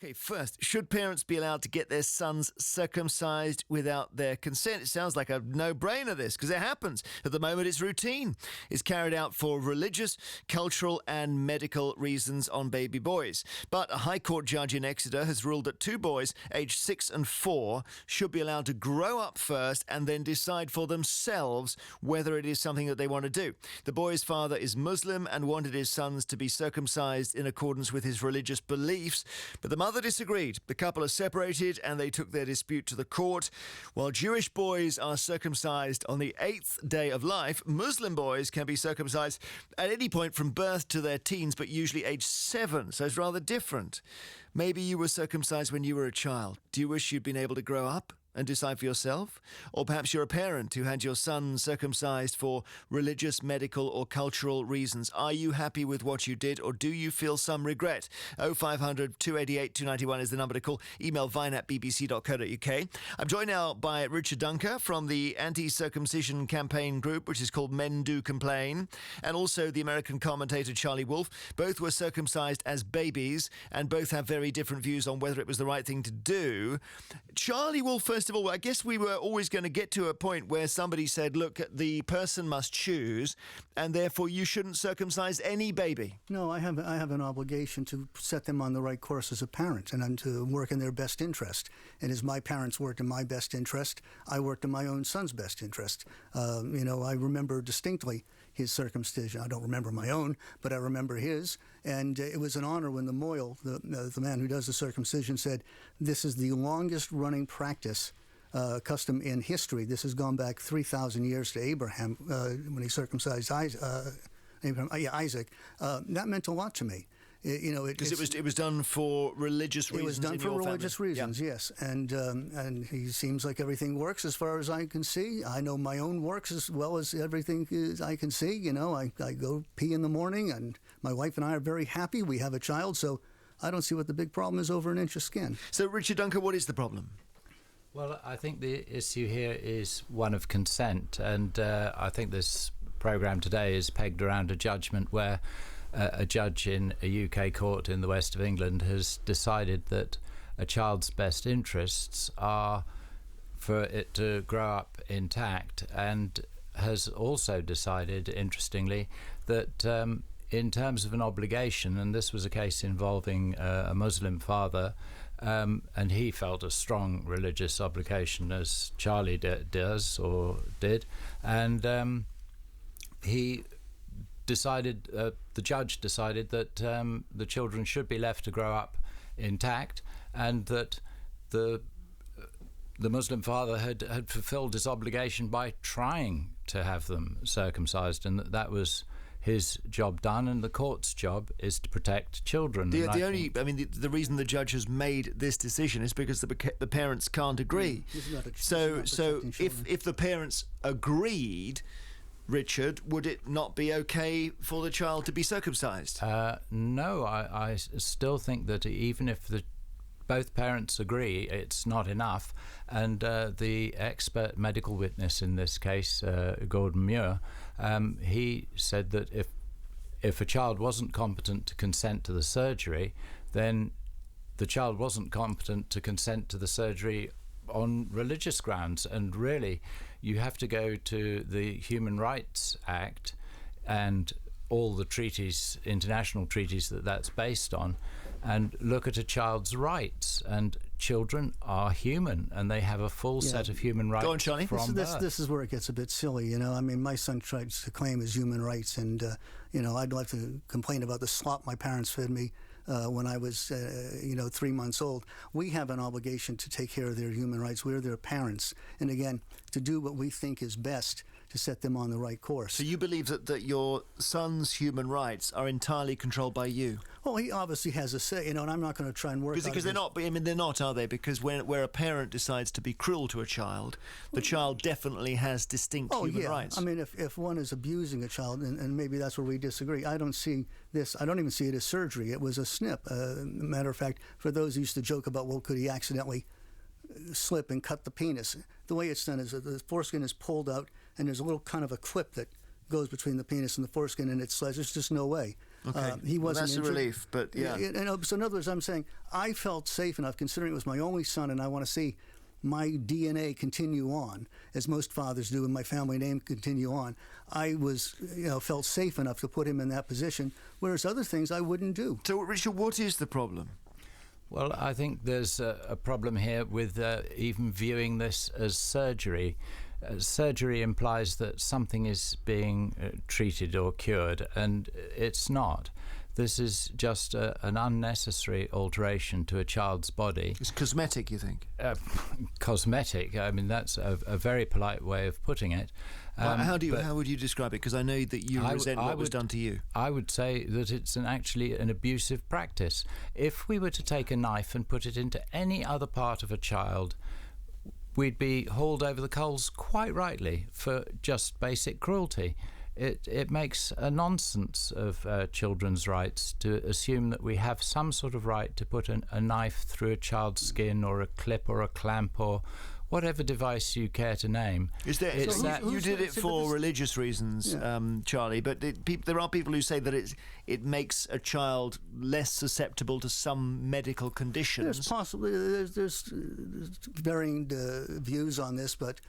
Okay, first, should parents be allowed to get their sons circumcised without their consent? It sounds like a no-brainer, this, because it happens. At the moment, it's routine. It's carried out for religious, cultural and medical reasons on baby boys. But a High Court judge in Exeter has ruled that 2 boys, aged 6 and 4, should be allowed to grow up first and then decide for themselves whether it is something that they want to do. The boy's father is Muslim and wanted his sons to be circumcised in accordance with his religious beliefs, but the mother disagreed. The couple are separated and they took their dispute to the court. While Jewish boys are circumcised on the 8th day of life, Muslim boys can be circumcised at any point from birth to their teens, but usually age 7, so it's rather different. Maybe you were circumcised when you were a child. Do you wish you'd been able to grow up and decide for yourself? Or perhaps you're a parent who had your son circumcised for religious, medical or cultural reasons. Are you happy with what you did, or do you feel some regret? 0500 288 291 is the number to call. Email vine@bbc.co.uk. I'm joined now by Richard Duncker from the anti-circumcision campaign group, which is called Men Do Complain, and also the American commentator Charlie Wolf. Both were circumcised as babies and both have very different views on whether it was the right thing to do. Charlie Wolf, first of all, I guess we were always going to get to a point where somebody said, look, the person must choose, and therefore you shouldn't circumcise any baby. No, I have an obligation to set them on the right course as a parent and to work in their best interest. And as my parents worked in my best interest, I worked in my own son's best interest. I remember distinctly his circumcision. I don't remember my own, but I remember his. And it was an honor when the Moyle, the man who does the circumcision, said, this is the longest running practice custom in history. This has gone back 3,000 years to Abraham when he circumcised Isaac. That meant a lot to me. Because it was done for religious reasons. It was done for religious reasons, yes. And he seems like everything works as far as I can see. I know my own works as well as everything I can see. I go pee in the morning, and my wife and I are very happy. We have a child, so I don't see what the big problem is over an inch of skin. So, Richard Duncker, what is the problem? Well, I think the issue here is one of consent, and I think this programme today is pegged around a judgment where a judge in a UK court in the west of England has decided that a child's best interests are for it to grow up intact, and has also decided, interestingly, that in terms of an obligation, and this was a case involving a Muslim father, and he felt a strong religious obligation, as Charlie does or did, and he decided, the judge decided that the children should be left to grow up intact, and that the Muslim father had fulfilled his obligation by trying to have them circumcised, and that was his job done, and the court's job is to protect children. The reason the judge has made this decision is because the parents can't agree. So if the parents agreed, Richard, would it not be okay for the child to be circumcised? No, I still think that even if both parents agree, it's not enough. And the expert medical witness in this case, Gordon Muir, he said that if a child wasn't competent to consent to the surgery, then the child wasn't competent to consent to the surgery on religious grounds. And really, you have to go to the Human Rights Act and all the treaties, international treaties that's based on, and look at a child's rights. And children are human, and they have a full set of human rights. Go on, Charlie. This is where it gets a bit silly. My son tries to claim his human rights, and I'd like to complain about the slop my parents fed me when I was 3 months old. We have an obligation to take care of their human rights. We're their parents, and again, to do what we think is best to set them on the right course. So you believe that your son's human rights are entirely controlled by you? Well, he obviously has a say, and I'm not going to try and work because they're not. They're not, are they? Because where a parent decides to be cruel to a child, the child definitely has distinct human rights. I mean, if one is abusing a child, and maybe that's where we disagree. I don't see this. I don't even see it as surgery. It was a snip. Matter of fact, for those who used to joke about, well, could he accidentally slip and cut the penis? The way it's done is that the foreskin is pulled out, and there's a little kind of a clip that goes between the penis and the foreskin, and it slides. There's just no way. Okay. He wasn't that's injured. a relief, but yeah. So in other words, I'm saying I felt safe enough, considering it was my only son, and I want to see my DNA continue on, as most fathers do, and my family name continue on. I was, felt safe enough to put him in that position, whereas other things I wouldn't do. So, Richard, what is the problem? Well, I think there's a problem here with even viewing this as surgery. Surgery implies that something is being treated or cured, and it's not. This is just an unnecessary alteration to a child's body. It's cosmetic, you think? Cosmetic. I mean, that's a very polite way of putting it. How would you describe it? Because I know that you resent what was done to you. I would say that it's actually an abusive practice. If we were to take a knife and put it into any other part of a child, we'd be hauled over the coals quite rightly for just basic cruelty. It makes a nonsense of children's rights to assume that we have some sort of right to put a knife through a child's skin, or a clip or a clamp or whatever device you care to name. Is there? You did it for religious reasons, Charlie. But there are people who say that it makes a child less susceptible to some medical conditions. There's possibly there's varying views on this, but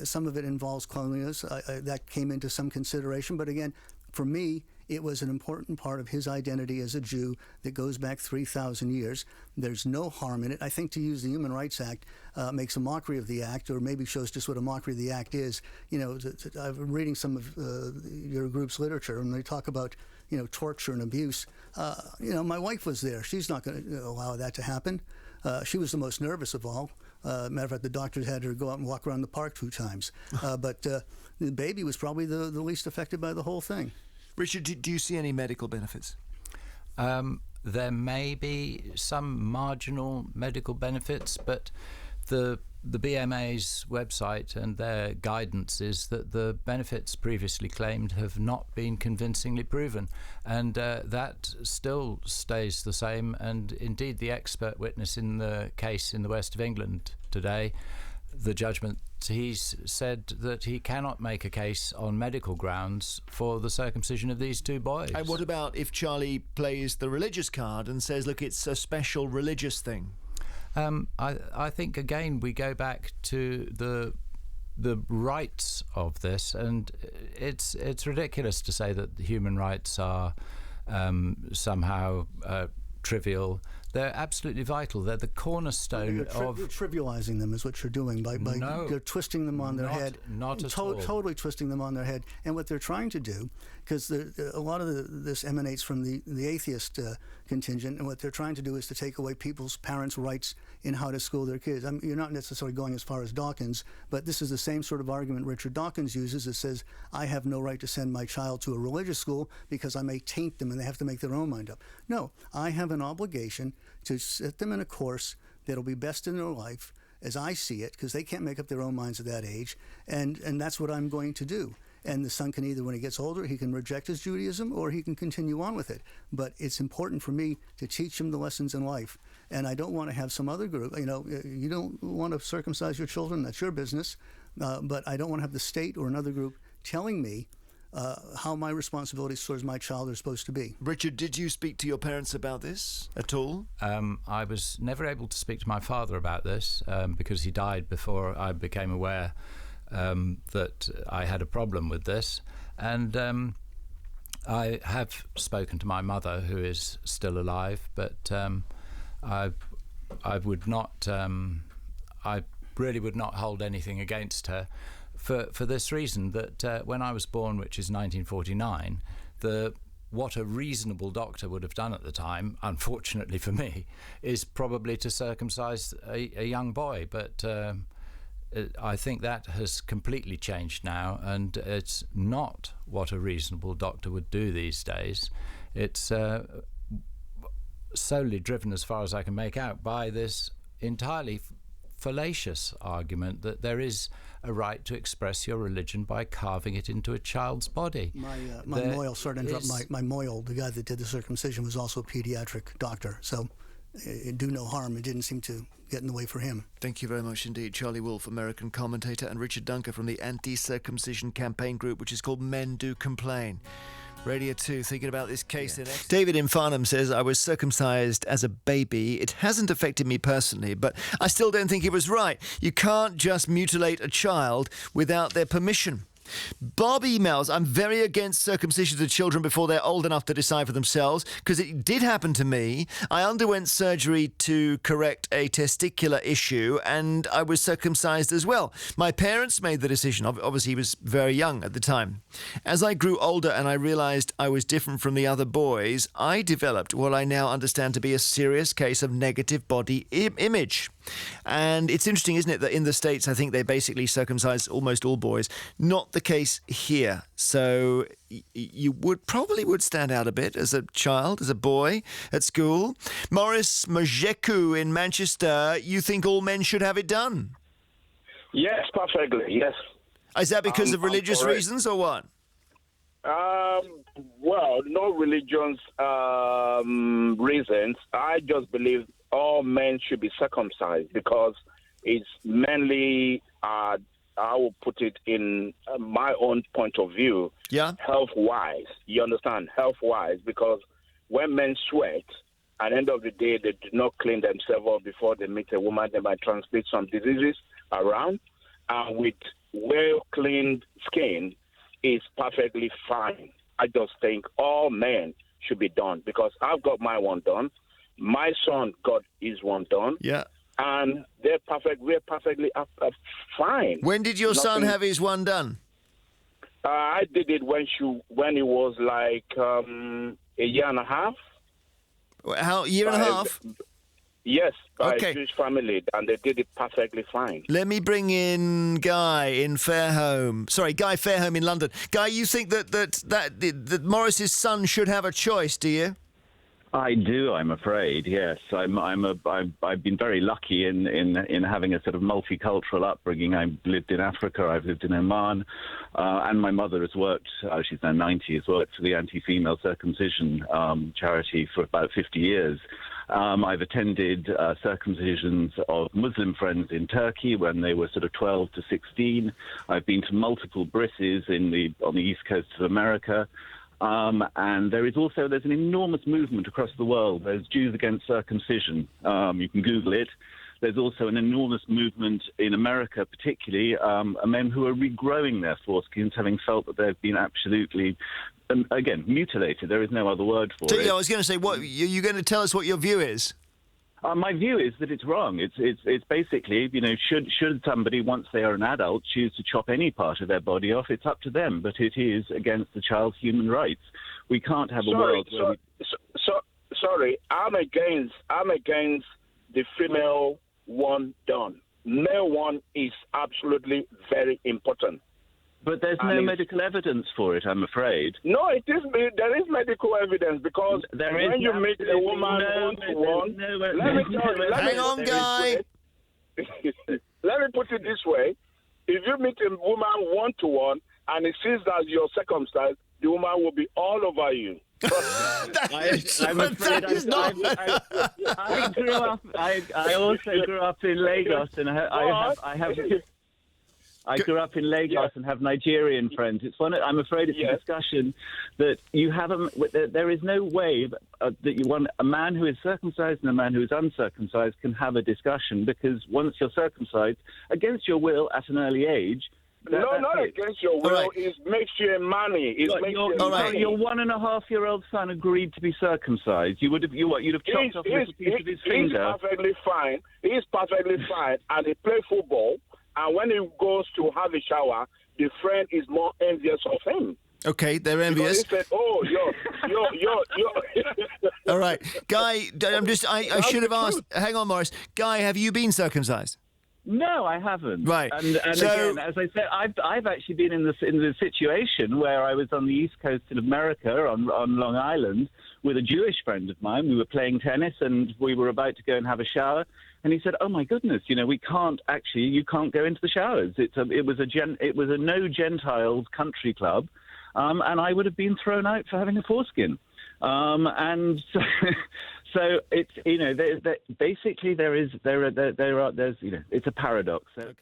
some of it involves cleanliness. That came into some consideration. But again, for me, it was an important part of his identity as a Jew that goes back 3,000 years. There's no harm in it. I think to use the Human Rights Act makes a mockery of the act, or maybe shows just what a mockery of the act is. I'm reading some of your group's literature, and they talk about torture and abuse. My wife was there. She's not going to allow that to happen. She was the most nervous of all. Matter of fact, the doctors had her go out and walk around the park 2 times. But the baby was probably the least affected by the whole thing. Richard, do you see any medical benefits? There may be some marginal medical benefits, but the BMA's website and their guidance is that the benefits previously claimed have not been convincingly proven, and that still stays the same. And indeed, the expert witness in the case in the west of England today, the judgment, he's said that he cannot make a case on medical grounds for the circumcision of these 2 boys. And what about if Charlie plays the religious card and says, look, it's a special religious thing? I think, again, we go back to the rights of this, and it's ridiculous to say that human rights are somehow trivial. They're absolutely vital. They're the cornerstone You're trivializing them is what you're doing by you're twisting them on their head. Not at all. Totally twisting them on their head. And what they're trying to do, because a lot of this emanates from the atheist contingent, and what they're trying to do is to take away parents' rights in how to school their kids. You're not necessarily going as far as Dawkins, but this is the same sort of argument Richard Dawkins uses. It says, I have no right to send my child to a religious school because I may taint them and they have to make their own mind up. No, I have an obligation to set them in a course that'll be best in their life, as I see it, because they can't make up their own minds at that age, and that's what I'm going to do. And the son can either, when he gets older, he can reject his Judaism or he can continue on with it. But it's important for me to teach him the lessons in life. And I don't want to have some other group, you don't want to circumcise your children, that's your business. But I don't want to have the state or another group telling me how my responsibilities towards my child are supposed to be. Richard, did you speak to your parents about this at all? I was never able to speak to my father about this because he died before I became aware that I had a problem with this. And I have spoken to my mother, who is still alive, but I would not. I really would not hold anything against her. For this reason, that when I was born, which is 1949, what a reasonable doctor would have done at the time, unfortunately for me, is probably to circumcise a young boy. But I think that has completely changed now, and it's not what a reasonable doctor would do these days. It's solely driven, as far as I can make out, by this entirely fallacious argument that there is a right to express your religion by carving it into a child's body. My Moyle, sorry to interrupt, my Moyle, the guy that did the circumcision, was also a pediatric doctor, so it do no harm. It didn't seem to get in the way for him. Thank you very much indeed. Charlie Wolfe, American commentator, and Richard Duncker from the anti-circumcision campaign group, which is called Men Do Complain. Radio 2, thinking about this case in David in Farnham says, I was circumcised as a baby. It hasn't affected me personally, but I still don't think it was right. You can't just mutilate a child without their permission. Bob emails, I'm very against circumcision of children before they're old enough to decide for themselves, because it did happen to me. I underwent surgery to correct a testicular issue, and I was circumcised as well. My parents made the decision. Obviously, he was very young at the time. As I grew older and I realised I was different from the other boys, I developed what I now understand to be a serious case of negative body image. And it's interesting, isn't it, that in the States, I think they basically circumcise almost all boys. Not the case here. So you probably would stand out a bit as a child, as a boy at school. Morris Majeku in Manchester, you think all men should have it done? Yes, perfectly, yes. Is that because of religious reasons or what? Well, no religious reasons. I just believe all men should be circumcised because it's mainly, I will put it in my own point of view, health-wise. You understand? Health-wise, because when men sweat, at the end of the day, they do not clean themselves up before they meet a woman. They might transmit some diseases around. And with well-cleaned skin, it's perfectly fine. I just think all men should be done because I've got my one done. My son got his one done. Yeah. And they're perfect. We're perfectly fine. When did your son have his one done? I did it when he was like a year and a half. How, year and a half? Yes, by a Jewish family, and they did it perfectly fine. Let me bring in Guy in Fairholme. Sorry, Guy Fairholme in London. Guy, you think that Morris's son should have a choice, do you? I do, I'm afraid. Yes, I've been very lucky in having a sort of multicultural upbringing. I've lived in Africa, I've lived in Oman, and my mother has worked. She's now 90, has worked for the anti-female circumcision charity for about 50 years. I've attended circumcisions of Muslim friends in Turkey when they were sort of 12 to 16. I've been to multiple brisses on the east coast of America. And there's an enormous movement across the world. There's Jews Against Circumcision. You can Google it. There's also an enormous movement in America, particularly, men who are regrowing their foreskins, having felt that they've been absolutely, again, mutilated. There is no other word for it. I was going to say, what you're going to tell us what your view is? My view is that it's wrong. It's basically, should somebody, once they are an adult, choose to chop any part of their body off, it's up to them. But it is against the child's human rights. We can't have a world where Sorry, I'm against the female one done. Male one is absolutely very important. But there's no medical evidence for it, I'm afraid. No, there is medical evidence because when you meet a woman one-to-one... Hang on, Guy. Let me put it this way. If you meet a woman one-to-one and it sees that you're circumcised, the woman will be all over you. I also grew up in Lagos, and I grew up in Lagos and have Nigerian friends. I'm afraid it's a discussion that you have. There is no way that you want a man who is circumcised and a man who is uncircumcised can have a discussion, because once you're circumcised against your will at an early age. Not against your will. Right. It makes you a money. Your 1.5-year-old son agreed to be circumcised. You'd have chopped off a little piece of his finger. He's perfectly fine. He's perfectly fine, and he plays football. And when he goes to have a shower, the friend is more envious of him. Okay, they're envious. Because he said, "Oh, you're." All right, Guy. I should have asked. Hang on, Morris. Guy, have you been circumcised? No, I haven't. Right. And again, as I said, I've actually been in the situation where I was on the east coast of America, on Long Island, with a Jewish friend of mine. We were playing tennis, and we were about to go and have a shower. And he said, "Oh my goodness, you can't go into the showers. It was a no Gentiles country club, and I would have been thrown out for having a foreskin." And so it's basically there's it's a paradox. Okay.